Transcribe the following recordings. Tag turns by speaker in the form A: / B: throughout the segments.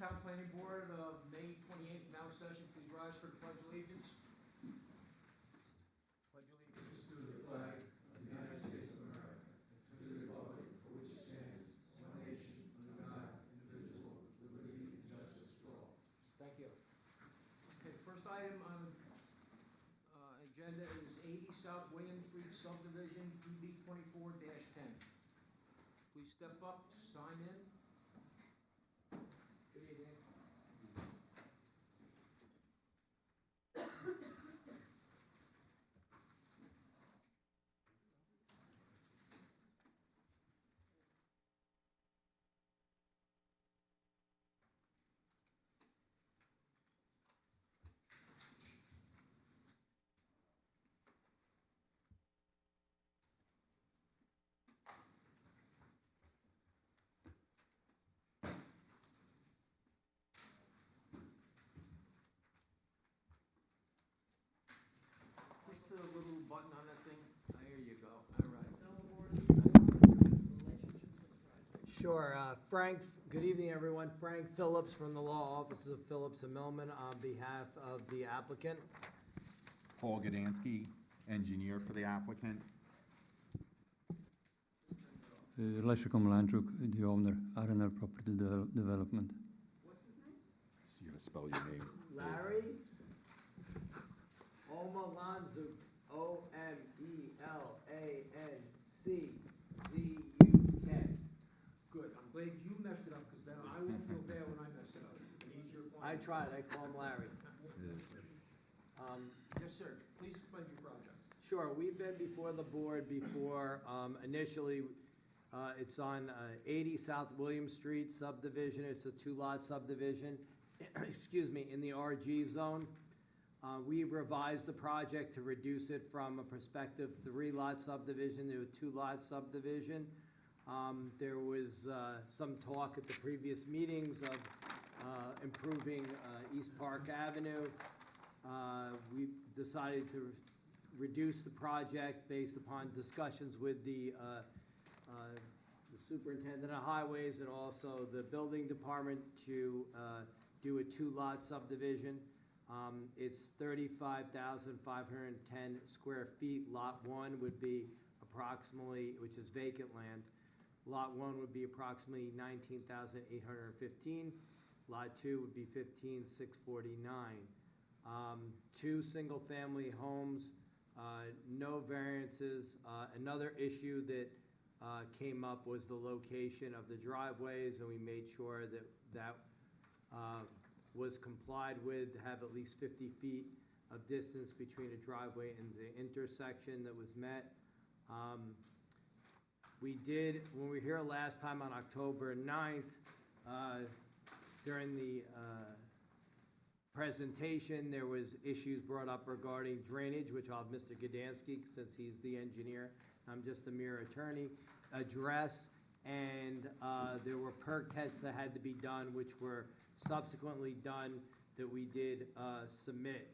A: Orangetown Planning Board, May 28th, now session. Please rise for the Pledge of Allegiance. Pledge of Allegiance to the flag of the United States of America, and to the republic for which it stands, one nation, under God, indivisible, with liberty and justice for all. Thank you. Okay, the first item on agenda is 80 South William Street subdivision, PB 24-10. Please step up, sign in. Good evening. Push the little button on that thing. There you go. All right.
B: Sure. Frank, good evening, everyone. Frank Phillips from the Law Offices of Phillips and Millman on behalf of the applicant.
C: Paul Gdansky, engineer for the applicant.
D: Leshkom Landruk, the owner, RNL Property Development.
A: What's his name?
C: So you gotta spell your name.
B: Larry Omelanzuk, Omelanczuk.
A: Good. I'm glad you messed it up, because then I won't feel bad when I mess it up. He's your client.
B: I tried. I call him Larry.
A: Yes, sir. Please explain your project.
B: Sure. We've been before the board before. Initially, it's on 80 South William Street subdivision. It's a two-lot subdivision, excuse me, in the RG zone. We revised the project to reduce it from a prospective three-lot subdivision to a two-lot subdivision. There was some talk at the previous meetings of improving East Park Avenue. We decided to reduce the project based upon discussions with the superintendent of highways and also the building department to do a two-lot subdivision. It's 35,510 square feet. Lot 1 would be approximately, which is vacant land. Lot 1 would be approximately 19,815. Lot 2 would be 15,649. Two single-family homes, no variances. Another issue that came up was the location of the driveways, and we made sure that that was complied with, to have at least 50 feet of distance between a driveway and the intersection that was met. We did, when we were here last time on October 9th, during the presentation, there was issues brought up regarding drainage, which I'll have Mr. Gdansky, since he's the engineer, I'm just a mere attorney, address. And there were perk tests that had to be done, which were subsequently done, that we did submit.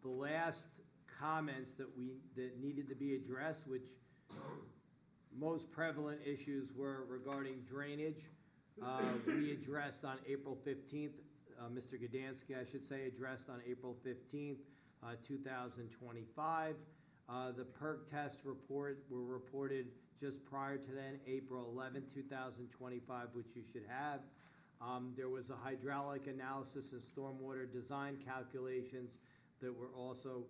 B: The last comments that needed to be addressed, which most prevalent issues were regarding drainage, we addressed on April 15th. Mr. Gdansky, I should say, addressed on April 15th, 2025. The perk test were reported just prior to then, April 11th, 2025, which you should have. There was a hydraulic analysis and stormwater design calculations that were also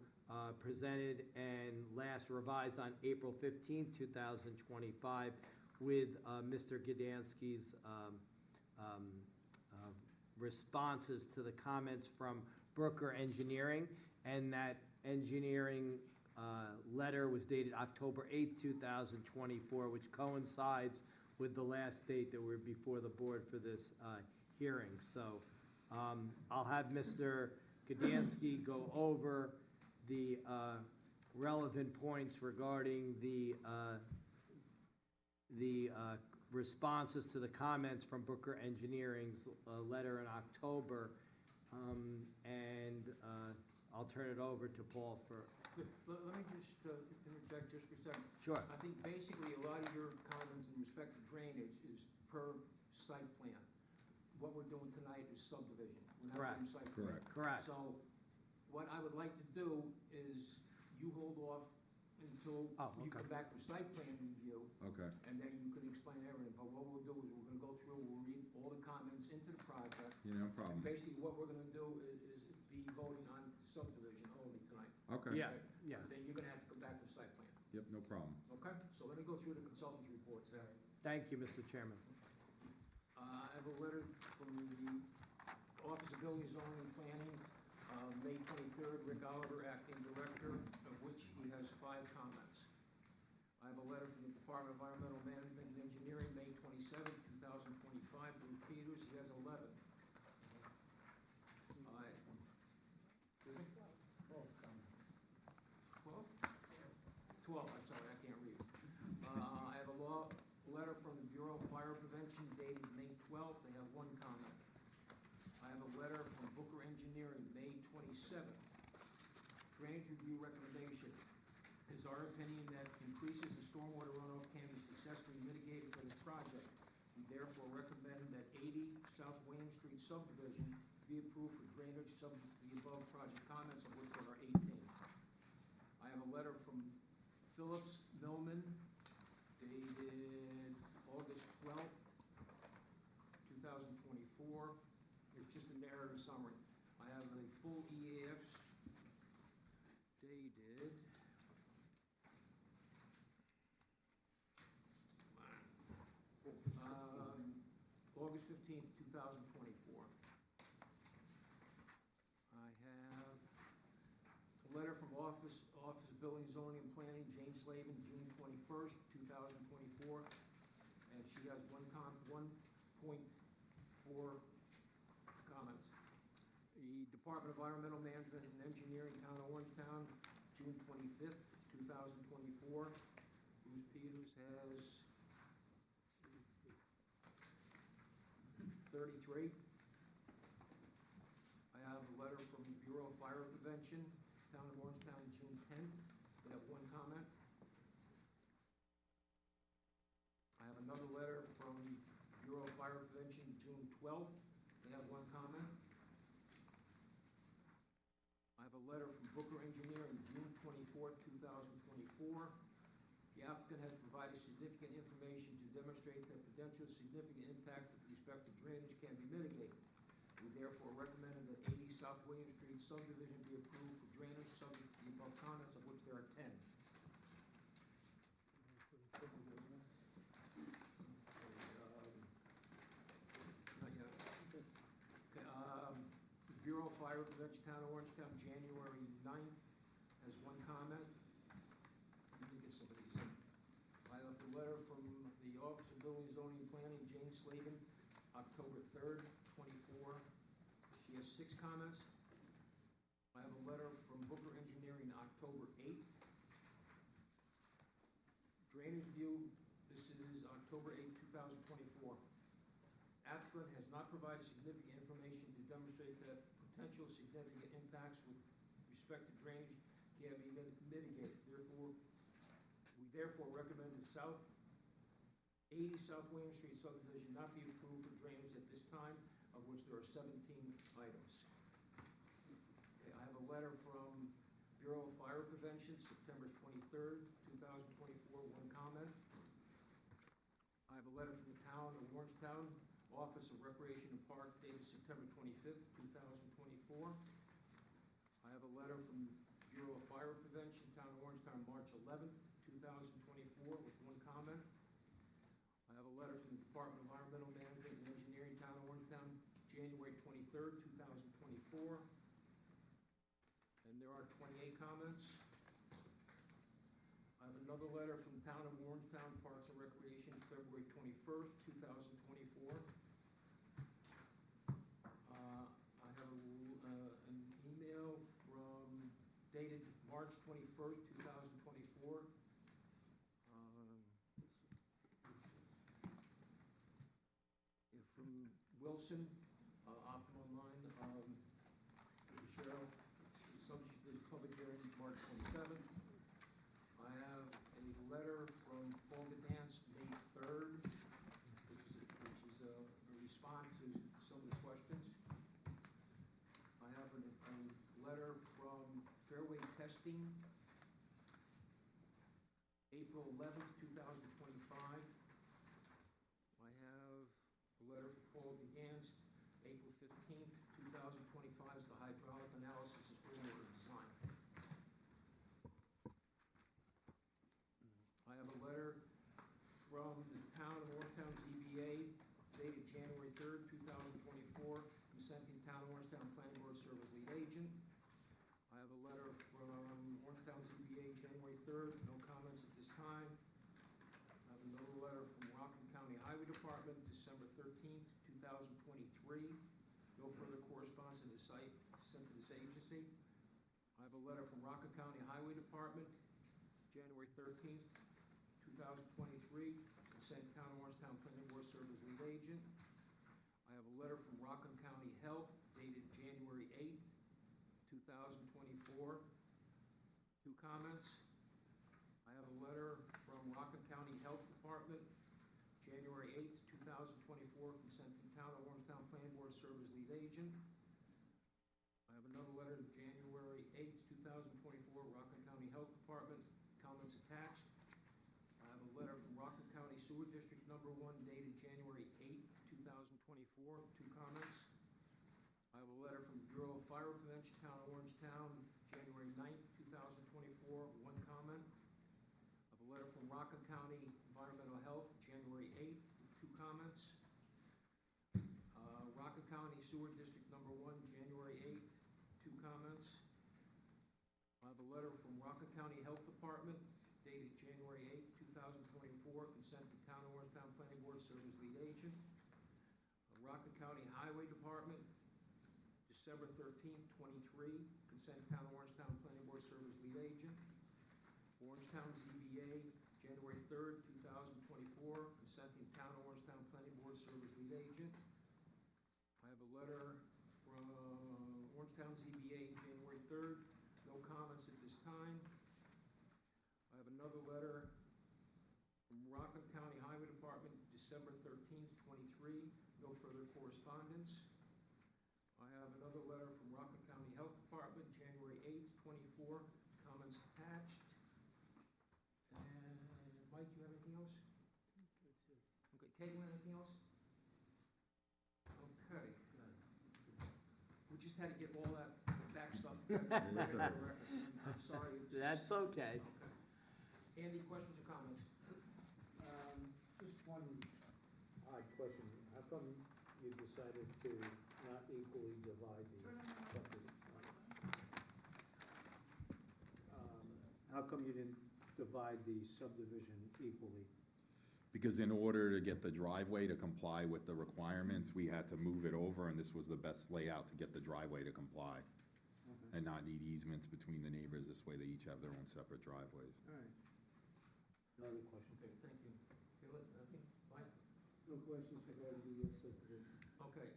B: presented and last revised on April 15th, 2025, with Mr. Gdansky's responses to the comments from Brooker Engineering, and that engineering letter was dated October 8th, 2024, which coincides with the last date that we're before the board for this hearing. So I'll have Mr. Gdansky go over the relevant points regarding the responses to the comments from Brooker Engineering's letter in October, and I'll turn it over to Paul for.
A: Let me just interject just for a second.
B: Sure.
A: I think basically a lot of your comments in respect to drainage is per site plan.
E: what we're doing tonight is subdivision. We're not
B: Correct.
E: doing site plan.
C: Correct.
B: Correct.
E: So what I would like to do is you hold off until
B: Oh,
E: you
B: okay.
E: come back for site plan review,
C: Okay,
E: and then you can explain everything. But what we'll do is we're gonna go through, we'll read all the comments into the project.
C: yeah, no problem.
E: Basically, what we're gonna do is be voting on subdivision only tonight.
C: Okay.
B: Yeah, yeah.
E: Then you're gonna have to come back for site plan,
C: Yep, no problem.
E: okay? So let me go through the consultant's reports now.
B: Thank you, Mr. Chairman.
E: I have a letter from the Office of Building, Zoning, and Planning, May 23rd, Rick Oliver, Acting Director, of which he has 5 comments. I have a letter from the Department of Environmental Management and Engineering, May 27th, 2025, Bruce Peters, he has 11. I- 12? 12, I'm sorry, I can't read. I have a letter from the Bureau of Fire Prevention dated May 12th, they have 1 comment. I have a letter from Booker Engineering, May 27th. Drainage review recommendation. It is our opinion that increases in stormwater runoff can be successfully mitigated for this project. We therefore recommend that 80 South William Street subdivision be approved for drainage subject to the above project comments, of which there are 18. I have a letter from Phillips Millman dated August 12th, 2024. It's just a narrative summary. I have a full EAFs dated August 15th, 2024. I have a letter from Office of Building, Zoning, and Planning, Jane Slavin, June 21st, 2024, and she has 1.4 comments. The Department of Environmental Management and Engineering, Town of Orangetown, June 25th, 2024. Bruce Peters has 33. I have a letter from the Bureau of Fire Prevention, Town of Orangetown, June 10th. They have 1 comment. I have another letter from Bureau of Fire Prevention, June 12th. They have 1 comment. I have a letter from Booker Engineering, June 24th, 2024. The applicant has provided significant information to demonstrate that potential significant impact with respect to drainage can be mitigated. We therefore recommend that 80 South William Street subdivision be approved for drainage subject to the above comments, of which there are 10. Not yet. Okay, the Bureau of Fire Prevention, Town of Orangetown, January 9th, has 1 comment. Let me get some of these in. I have a letter from the Office of Building, Zoning, and Planning, Jane Slavin, October 3rd, 24. She has 6 comments. I have a letter from Booker Engineering, October 8th. Drainage view, this is October 8th, 2024. Applicant has not provided significant information to demonstrate that potential significant impacts with respect to drainage can be mitigated. We therefore recommend the 80 South William Street subdivision not be approved for drainage at this time, of which there are 17 items. Okay, I have a letter from Bureau of Fire Prevention, September 23rd, 2024, 1 comment. I have a letter from the Town of Orangetown, Office of Recreation and Park, dated September 25th, 2024. I have a letter from Bureau of Fire Prevention, Town of Orangetown, March 11th, 2024, with 1 comment. I have a letter from the Department of Environmental Management and Engineering, Town of Orangetown, January 23rd, 2024. And there are 28 comments. I have another letter from the Town of Orangetown, Parks and Recreation, February 21st, 2024. I have an email dated March 21st, 2024. From Wilson, Optimum Line, Cheryl, it's subject to the public hearing March 27th. I have a letter from Orangetown, May 3rd, which is a response to some of testing. April 11th, 2025. I have a letter from Paul Gans, April 15th, 2025, is the hydraulic analysis of stormwater design. I have a letter from the town of Orangetown ZBA dated January 3rd, 2024, consenting town of Orangetown Planning Board Service Lead Agent. I have a letter from Orangetown ZBA, January 3rd, no comments at this time. I have another letter from Rockland County Highway Department, December 13th, 2023. No further correspondence to the site sent to this agency. I have a letter from Rockland County Highway Department, January 13th, 2023, consent town of Orangetown Planning Board Service Lead Agent. I have a letter from Rockland County Health dated January 8th, 2024. Two comments. I have a letter from Rockland County Health Department, January 8th, 2024, consenting town of Orangetown Planning Board Service Lead Agent. I have another letter, January 8th, 2024, Rockland County Health Department, comments attached. I have a letter from Rockland County Sewer District Number 1 dated January 8th, 2024, two comments. I have a letter from Bureau of Fire Prevention, Town of Orangetown, January 9th, 2024, one comment. I have a letter from Rockland County Environmental Health, January 8th, two comments. Rockland County Sewer District Number 1, January 8th, two comments. I have a letter from Rockland County Health Department dated January 8th, 2024, consent to Town of Orangetown Planning Board Service Lead Agent. Rockland County Highway Department, December 13th, 23, consent Town of Orangetown Planning Board Service Lead Agent. Orangetown ZBA, January 3rd, 2024, consenting Town of Orangetown Planning Board Service Lead Agent. I have a letter from Orangetown ZBA, January 3rd, no comments at this time. I have another letter from Rockland County Highway Department, December 13th, 23, no further correspondence. I have another letter from Rockland County Health Department, January 8th, 24, comments attached. And Mike, you have anything else? Okay, Caitlin, anything else? Okay. We just had to get all that back stuff. I'm sorry.
B: That's okay.
E: Okay. Andy, questions or comments?
A: Just one odd question. How come you decided to not equally divide the subdivision? How come you didn't divide the subdivision equally?
C: Because in order to get the driveway to comply with the requirements, we had to move it over, and this was the best layout to get the driveway to comply and not need easements between the neighbors. This way they each have their own separate driveways.
A: All right. No other question?
E: Okay, thank you. Caitlin, anything? Mike?
A: No questions regarding the subdivision.
E: Okay,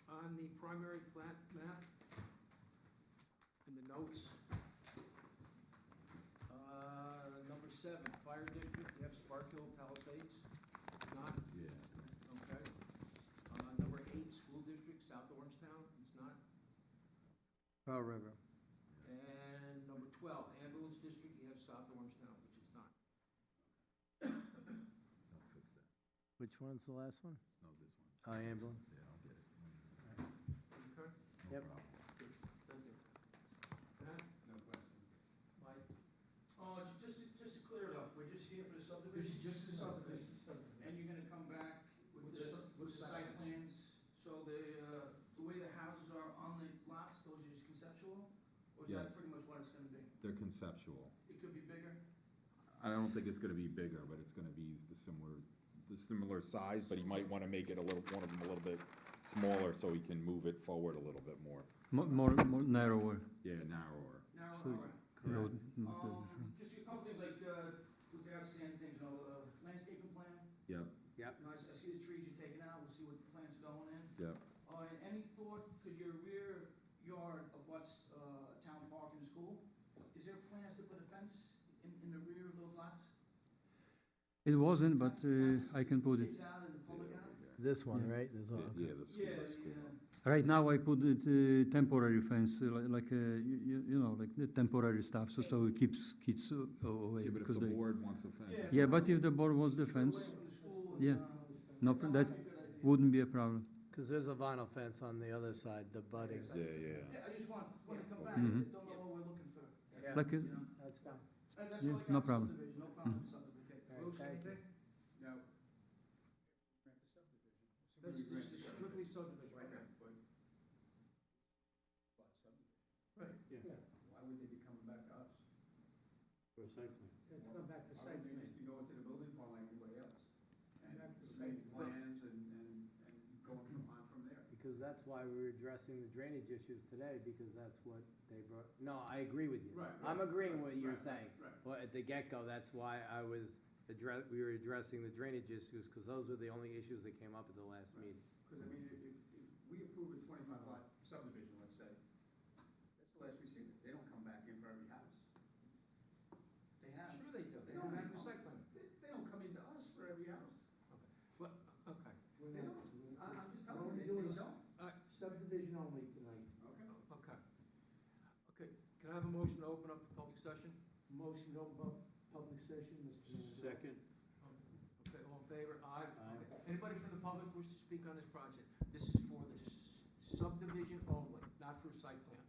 E: on the primary plat map, in the notes, number 7, Fire District, you have Sparkhill Palisades, it's not,
C: Yeah.
E: okay. Number 8, School District, South Orangetown, it's not.
B: Pearl River.
E: And number 12, Ambulance District, you have South Orangetown, which is not.
C: I'll fix that.
B: Which one's the last one?
C: No, this one.
B: Ambulance.
C: Yeah, I'll get it.
E: Okay,
C: No
B: Yep.
C: problem.
E: thank you. Matt?
C: No question.
E: Mike?
F: Just to clear it up, we're just here for the subdivision?
E: This is just the subdivision.
F: And you're gonna come back with the site plans? So the way the houses are on the lots, those are just conceptual? Or is that
C: Yes.
F: pretty much what it's gonna be?
C: They're conceptual.
F: It could be bigger?
C: I don't think it's gonna be bigger, but it's gonna be the similar size, but he might wanna make it one of them a little bit smaller so he can move it forward a little bit more.
D: More narrower
C: Yeah, narrower.
F: Now,
D: So-
F: all right.
D: road, not very different.
F: Just a couple things like, with the outstanding things, landscaping plan?
C: Yep,
F: I see the trees you're taking out, we'll see what the plants are going in.
C: yep.
F: And any thought, could your rear yard of what's town park and school, is there plans to put a fence in the rear of those lots?
D: It wasn't, but I can put it.
F: Kids out and the public out?
B: This one,
D: Yeah.
B: right? This one, okay.
C: Yeah, the school,
F: Yeah,
C: the school.
D: Right now, I put it temporary fence, you know, like the temporary stuff, so it keeps kids away.
C: Yeah, but if
D: because
C: the
D: they-
C: board wants a fence.
D: Yeah, but if the board wants the fence,
F: Away from the school and,
D: yeah. no,
F: that
D: that
F: would be a good idea.
D: wouldn't be a problem.
B: Because there's a vinyl fence on the other side, the budding.
C: Yeah, yeah.
F: Yeah, I just want, when they come back,
D: Mhm.
F: they don't know what we're looking for.
B: Yeah.
D: Like,
F: You know?
B: That's fine.
F: And that's
D: Yeah,
F: what I
D: no
F: got with
D: problem.
F: subdivision, no problem with subdivision.
B: All right,
E: Bruce,
B: thank you.
E: anything?
A: No.
E: This is strictly subdivision, right? Right.
A: Yeah. Why would they be coming back to us?
G: For a site plan.
A: Let's come back to site plan. Just be going to the building department like everybody else. And
E: Back to
A: submitting
E: site plan.
A: plans and going on from there.
B: Because that's why we're addressing the drainage issues today, because that's what they brought. No, I agree with you.
A: Right,
B: I'm
A: right,
B: agreeing with what you're
A: right,
B: saying.
A: right.
B: Well, at the get-go, that's why we were addressing the drainage issues, because those were the only issues that came up at the last meeting.
A: Because, I mean, if we approve a 25-lot subdivision, let's say, that's the last we see. They don't come back in for every house.
F: They have.
E: Sure they do. They
A: They
E: come
A: don't
E: back
A: have
E: for site plan.
A: They don't come into us for every house.
E: Well, okay.
A: They don't. I'm just telling you, they don't.
G: Subdivision only tonight.
A: Okay.
E: Okay. Okay, can I have a motion to open up the public session?
G: Motion to open up public session, Mr. Mandel.
E: Okay, all in favor? Aye.
G: Aye.
E: Okay. Anybody from the public wish to speak on this project? This is for the subdivision only, not for site plan.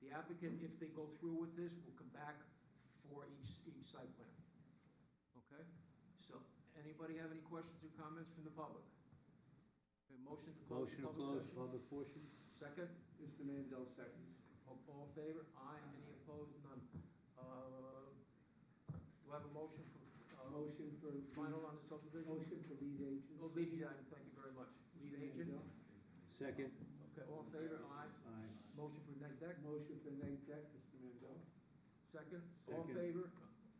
E: The applicant, if they go through with this, will come back for each site plan. Okay? So, anybody have any questions or comments from the public? Okay, motion to close the
G: Motion to
E: public
G: close
E: session?
G: public portion.
E: Second?
G: Mr. Mandel seconds.
E: All in favor? Aye. Any opposed? None. Do I have a motion for,
G: Motion for.
E: final on the subdivision?
G: Motion for lead agents.
E: Oh, lead agent, thank you very much. Lead agent?
G: Second.
E: Okay, all in favor? Aye.
G: Aye.
E: Motion for neg deck?
G: Motion for neg deck, Mr. Mandel.
E: Second? All in
G: Second.
E: favor?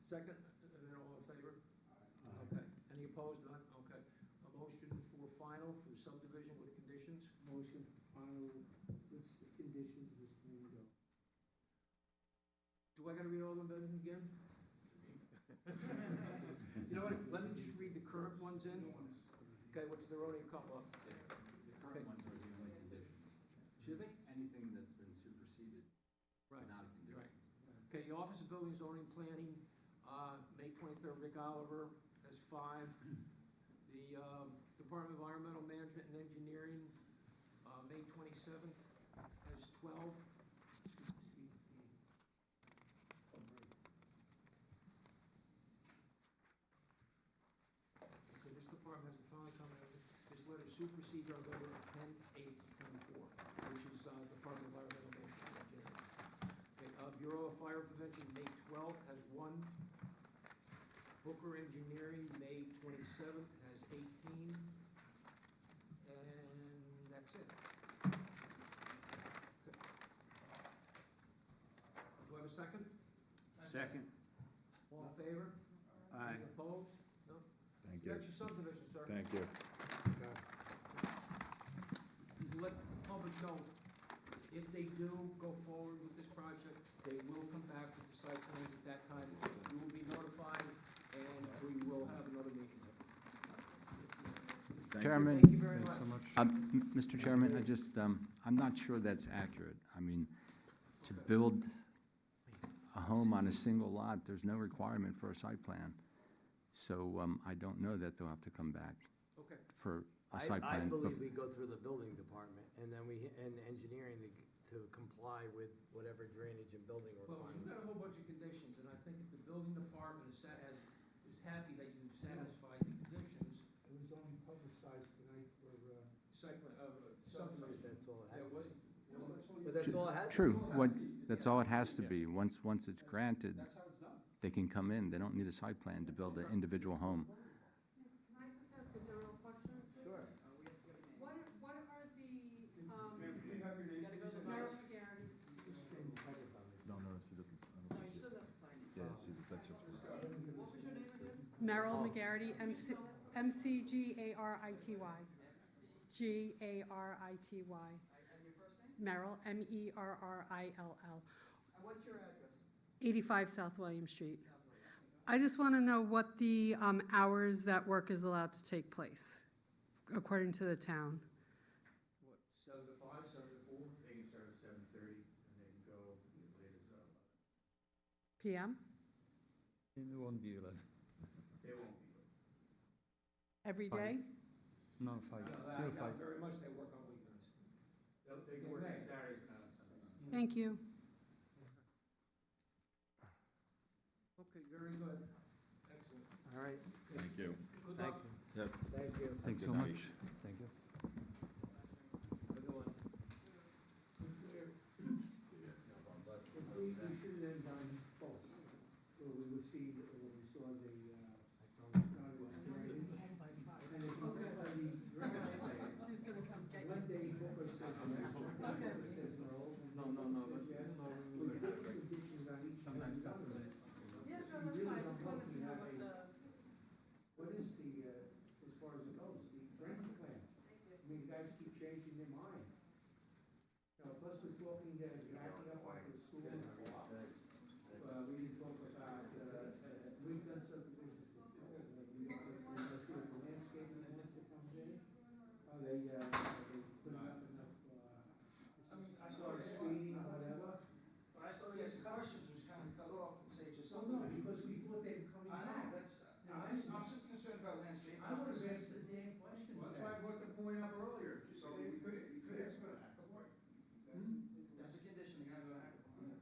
E: Second, and then all in favor? Okay. Any opposed? None? Okay. A motion for final for subdivision with conditions?
G: Motion for final with conditions, Mr. Mandel.
E: Do I gotta read all of them again? You know what, let me just read the current ones in. Okay, which there are only a couple of.
H: The current ones are the only conditions.
E: Excuse me?
H: Anything that's been superseded,
E: Right.
H: not a condition.
E: Right. Okay, the Office of Building, Zoning, Planning, May 23rd, Rick Oliver has 5. The Department of Environmental Management and Engineering, May 27th, has 12. Okay, this department has the following comment. This letter supersedes our letter of 10/8/24, which is Department of Environmental Management and Engineering. Okay, Bureau of Fire Prevention, May 12th, has 1. Booker Engineering, May 27th, has 18. And that's it. Okay. Do I have a second?
G: Second.
E: All in favor?
G: Aye.
E: Any opposed? No?
C: Thank
E: You
C: you.
E: got your subdivision, sir.
C: Thank you.
E: To let the public know, if they do go forward with this project, they will come back with the site plans at that time. You will be notified, and we will have another meeting.
C: Thank you.
I: Chairman,
E: Thank you very
D: Thanks so
E: much.
D: much.
I: Mr. Chairman, I'm not sure that's accurate. I mean, to build a home on a single lot, there's no requirement for a site plan. So I don't know that they'll have to come back
E: Okay.
I: for a
B: I
I: site plan.
B: believe we go through the building department, and then and engineering to comply with whatever drainage and building
E: Well, you've
B: requirements.
E: got a whole bunch of conditions, and I think if the building department is happy that you've satisfied the conditions,
G: It was only publicized tonight for,
E: site plan, subdivision.
B: That's all it
E: Yeah,
B: had.
E: it wasn't.
B: But that's all it had.
I: True, that's all it has to be. Once it's granted,
A: That's how it's done.
I: they can come in. They don't need a site plan to build an individual home.
J: Can I just ask a general question? please?
B: Sure.
J: What are the,
A: Ma'am, can you have your name?
J: Merrill McGarry?
C: No, she doesn't.
J: No, you still have to sign it.
C: Yeah, that's just for us.
J: What was your name again? Merrill McGarity, McGarity. Garity. Merrill, Merrill.
F: And what's your address?
J: 85 South William Street. I just want to know what the hours that work is allowed to take place, according to the town.
E: What, 7 to 5?
J: PM,
D: It won't be 11.
F: They won't be.
J: every
D: Five.
J: day?
D: No, 5,
E: I
D: still
E: doubt
D: 5.
E: very much they work on weekends.
F: They can work on Saturdays, but not on Sundays.
J: Thank you.
E: Okay, very good. Excellent.
B: All right,
C: Thank you.
E: Good
B: thank
E: luck.
B: you.
C: Yep.
B: Thank you.
D: Thanks so
C: Good night.
D: much. Thank you.
B: Have a good one.
G: We should have then done both, where we would see, when we saw the, drainage. And if you look at the drainage,
J: She's gonna come get
G: one day Booker says yes, one day Booker says no. No, says yes. We put conditions on each and every one of them.
J: Yeah,
G: no, that's fine. I just wanted to know what What is the, as far as it goes, the drainage plan? I mean, you guys keep changing your mind. Plus we're talking, backing up onto the school. We didn't talk about, we've done subdivisions before. We see what the landscaping plans that comes in. They put up enough,
F: I mean, I
G: sort
F: saw
G: of
F: this,
G: screening, whatever.
F: but I started asking questions, which kind of cut off and say just
G: So
F: something.
G: no, because we thought they were coming
F: I know,
G: back.
F: that's,
G: No,
F: I'm so concerned about landscape.
G: I would have asked the damn questions
F: Well, that's why I
G: then.
F: brought the point up earlier, so we could ask for that. That's a condition, they gotta go to Hackley.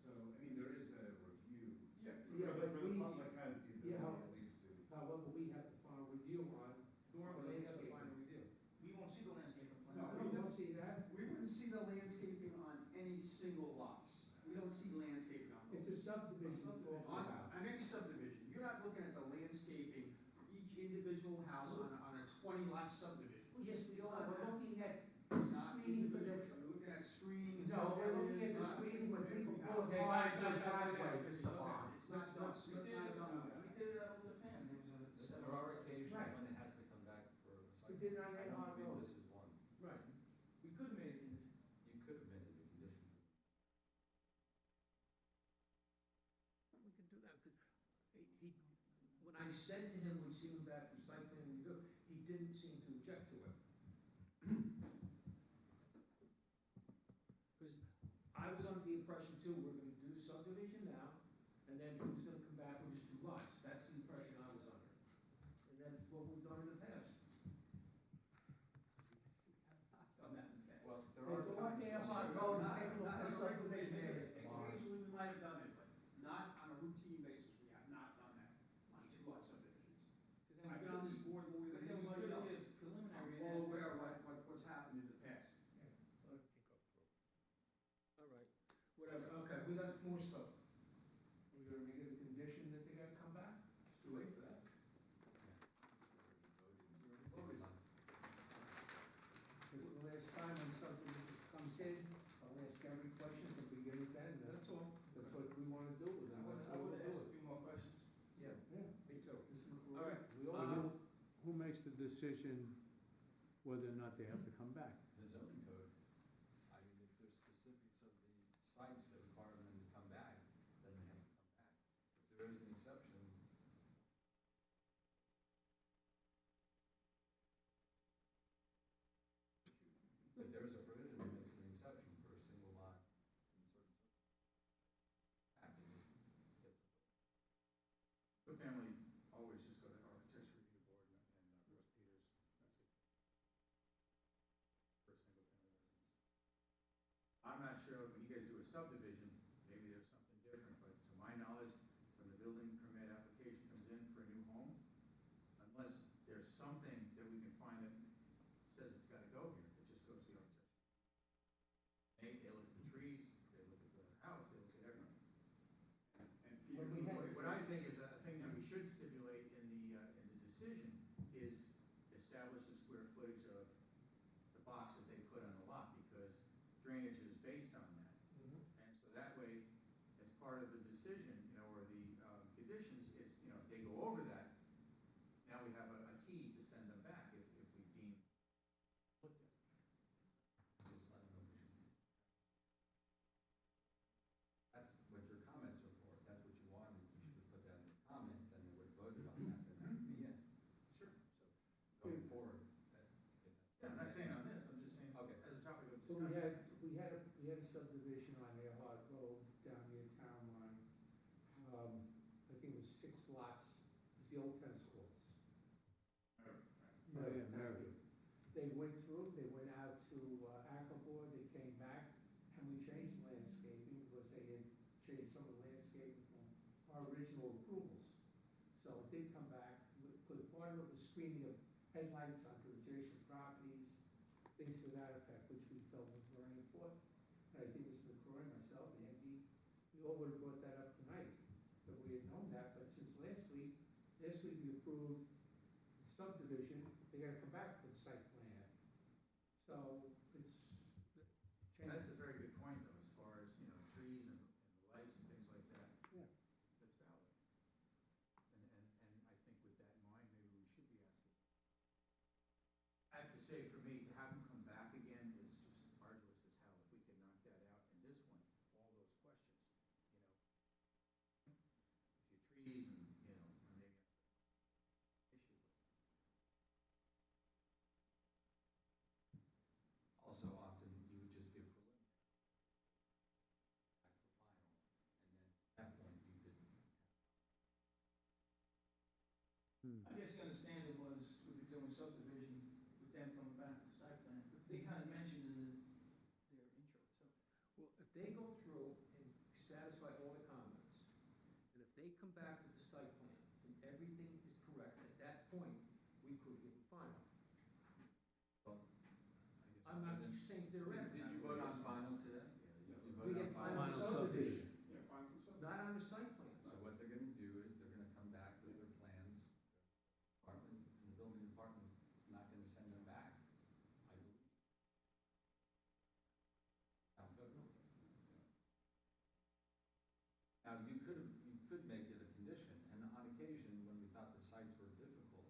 K: So, I mean, there is a review.
F: Yeah.
G: Yeah, but
K: For the
G: we-
K: public has the
G: yeah.
K: ability at least to.
G: However, we have to file review on
E: Normally, they have to find a review.
F: We won't see the landscape plan.
K: No,
G: You don't see that?
H: We wouldn't see the landscaping on any single lots. We don't see landscaping on
G: It's a subdivision we're talking
H: On,
G: about.
H: on any subdivision, you're not looking at the landscaping for each individual house on a 20-lot subdivision.
G: Well, yes, we
H: It's
G: are,
H: not
G: we're
H: that.
G: looking at
H: It's not
G: screening for
H: individual,
G: the,
H: you're looking at screening. and
G: no, we're looking at the
H: subdivision.
G: screening when people pull
H: Okay,
G: cars
H: guys,
G: in the
H: guys, guys,
G: driveway,
H: guys,
G: Mr. Bond.
H: It's not done,
F: We did it, we did it at Old Japan, there was a.
H: But there are occasions
G: Right.
H: when it has to come back for a
G: We
H: site.
G: did it on
H: I
G: that
H: don't
G: hard
H: believe
G: road.
H: this is one.
G: Right.
F: We could have made it in.
H: You could have made it a condition.
E: We can do that, because when I said to him, we'd see him back for site plan review, he didn't seem to object to it. Because I was under the impression too, we're gonna do subdivision now, and then he was gonna come back with his 2 lots, that's the impression I was under. And that's what we've done in the past.
F: Done that in the past.
H: Well, there
G: Hey,
H: are
G: go up
H: times.
G: there, hard road, and take a look
H: Not
G: at
H: on a regular
G: subdivision
H: basis.
G: areas.
H: Occasionally, we might have done it, but not on a routine basis. We have not done that on 2-lot subdivisions.
F: Because then we've been on this board more than
H: But then we
F: anybody
H: could
F: else.
H: give
F: Preliminary.
H: I'm all aware of what's happened in the past.
E: All right, whatever, okay, we got more stuff. We're gonna make it a condition that they gotta come back?
F: It's too late for that.
E: Voted on.
G: It's the last time when something comes in, I'll ask every question from beginning to end.
E: That's all.
G: That's what we wanna do with them, that's
F: I
G: how
F: would
G: we'll
F: have
G: do
F: asked a
G: it.
F: few more questions.
E: Yeah,
G: Yeah.
E: me too.
G: All
E: All right,
G: We all
E: uh,
G: do.
A: Who makes the decision whether or not they have to come back?
H: The zoning code, I mean, if there's specifics of the sites that require them to come back, then they have to come back. If there is an exception, if there is a provision that makes an exception for a single lot in certain packages,
K: The families always just go to architecture review board and Russ Peters, that's it. For a single family residence. I'm not sure, when you guys do a subdivision, maybe there's something different, but to my knowledge, when the building permit application comes in for a new home, unless there's something that we can find that says it's gotta go here, it just goes to the architecture. They look at the trees, they look at the house, they look at everything. And
G: But we had-
K: what I think is a thing that we should stipulate in the decision is establish the square footage of the box that they put on the lot, because drainage is based on that. And so that way, as part of the decision, or the conditions, it's, if they go over that, now we have a key to send them back if we deem.
H: just let them know we should. That's what your comments are for. If that's what you wanted, you should have put that in the comment, then they would have voted on that, then that would be it.
K: Sure.
H: So going forward, that, if that's.
K: Yeah, I'm not saying on this, I'm just saying,
H: Okay.
K: as a topic of
G: So
K: discussion.
G: we had a subdivision on Earhart Road down near town line. 6 lots, is the old tennis courts.
D: Oh, yeah, Merritt.
G: They went through, they went out to Akabor, they came back, and we changed the landscaping because they had changed some of the landscaping from our original approvals. So it did come back, because part of it was screening of headlights onto adjacent properties, things to that effect, which we felt was very important. And I think Mr. McCrory, myself, and Andy, we all would have brought that up tonight, if we had known that, but since last week we approved the subdivision, they gotta come back with site plan. So it's,
K: That's a very good point, though, as far as, trees and the lights and things like that.
G: Yeah.
K: That's valid. And I think with that in mind, maybe we should be asking. I have to say, for me, to have them come back again is just arduous as hell. If we could knock that out in this one, all those questions, If your trees and, or maybe issue with.
H: Also, often you would just give preliminary, back for final, and then at that point you could.
F: I guess the understanding was we were doing subdivision with them coming back with site plan. They kind of mentioned in their intro too.
E: Well, if they go through and satisfy all the comments, and if they come back with the site plan, and everything is correct, at that point, we could give them final.
H: Well, I guess.
E: I'm not just saying they're in.
H: Did you vote on final today? You
E: We
H: voted
E: get
H: on
E: final
H: final.
E: subdivision,
K: Yeah, fine for some.
E: not on the site plan.
H: So what they're gonna do is they're gonna come back with their plans. Department, and the building department is not gonna send them back, I believe. Now, Now, you could make it a condition, and on occasion, when we thought the sites were difficult,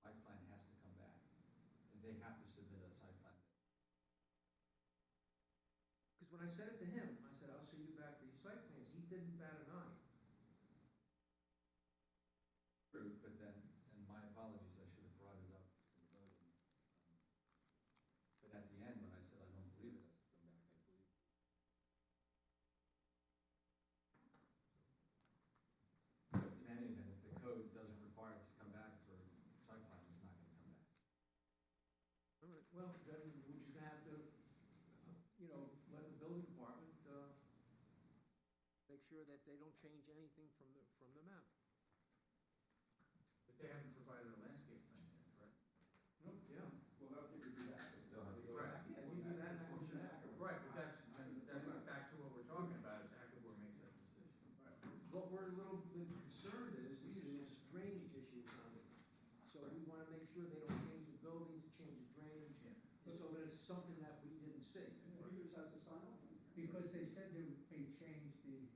H: site plan has to come back, and they have to submit a site plan.
E: Because when I said it to him, I said, I'll see you back for your site plans, he didn't bat an eye.
H: True, but then, and my apologies, I should have brought it up in the voting. But at the end, when I said I don't believe it has to come back, I believe. But in any event, if the code doesn't require it to come back for site plan, it's not gonna come back.
E: All right, well, then we're just gonna have to, let the building department, make sure that they don't change anything from the map.
K: But they haven't provided a landscape plan yet, correct?
E: No, yeah.
K: Well, they'll have to do that.
H: They'll have to go
K: Right.
H: back.
E: Yeah, you do that, and I do that.
K: Right, but that's back to what we're talking about, is Akabor makes that decision.
E: What we're a little bit concerned is drainage issues on it. So we wanna make sure they don't change the buildings, change the drainage, so that it's something that we didn't see.
G: Peters has to sign off on it. Because they said they change the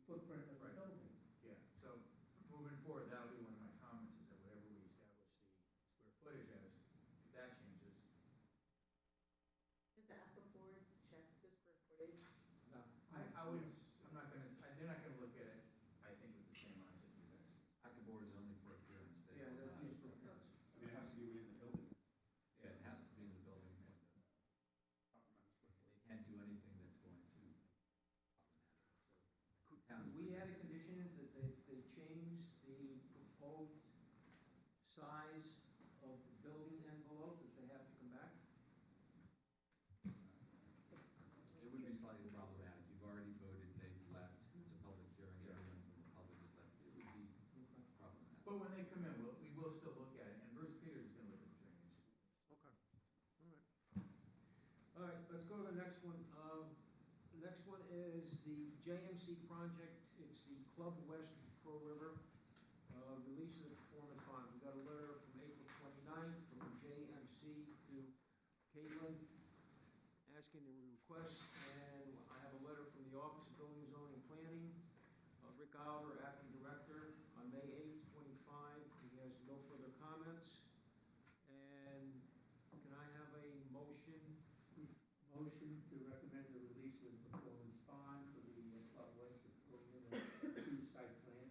G: footprint of the
K: Right.
G: building.
K: Yeah, so moving forward, that'll be one of my comments, is that whatever we establish the square footage as, if that changes.
L: Does the APA board check the square footage?
E: No.
K: I would, I'm not gonna, they're not gonna look at it, I think, with the same eyes that you guys.
H: Akabor is only for appearance. They
E: Yeah,
H: will
E: that's
H: not-
E: just for appearance.
K: I mean, it has to be within the building.
H: Yeah, it has to be in the building window. They can't do anything that's going to make it problematic. So, towns.
E: We had a condition that they change the proposed size of the building envelope, if they have to come back.
H: It would be slightly problematic. You've already voted, they've left, it's a public hearing, everyone from the public has left. It would be problematic.
K: But when they come in, we will still look at it, and Bruce Peters is gonna look at the drainage.
E: Okay, all right. All right, let's go to the next one. The next one is the JMC project. It's the Club West Pro River, release of the performance bond. We got a letter from April 29th from JMC to Caitlin asking the request, and I have a letter from the Office of Building, Zoning, and Planning, Rick Oliver, acting director, on May 8th, 25. He has no further comments. And can I have a motion?
G: Motion to recommend the release of the performance bond for the Club West two site plan.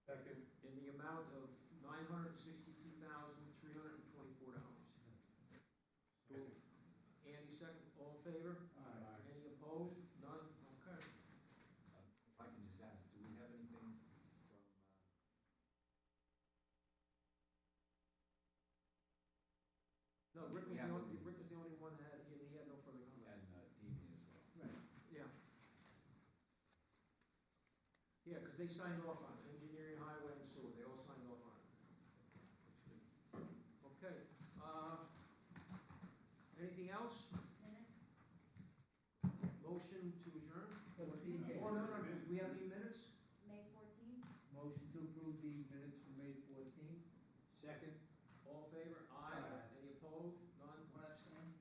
K: Second.
E: In the amount of $962,324. Yeah, because they signed off on it, engineering, highway, and sewer, they all signed off on it. Okay, anything else? Motion to adjourn?
G: Let's see.
E: Oh, no, do we have any minutes?
L: May 14th?
G: Motion to approve the minutes from May 14th.
E: Second. All in favor? Aye. Any opposed? None?
F: One abstain?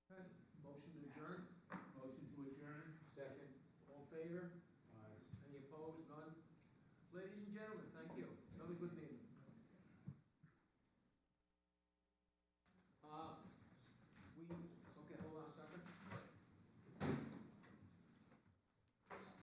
E: Okay, motion to adjourn?
G: Motion to adjourn.
E: Second. All in favor?
G: Aye.
E: Any opposed? None? Ladies and gentlemen,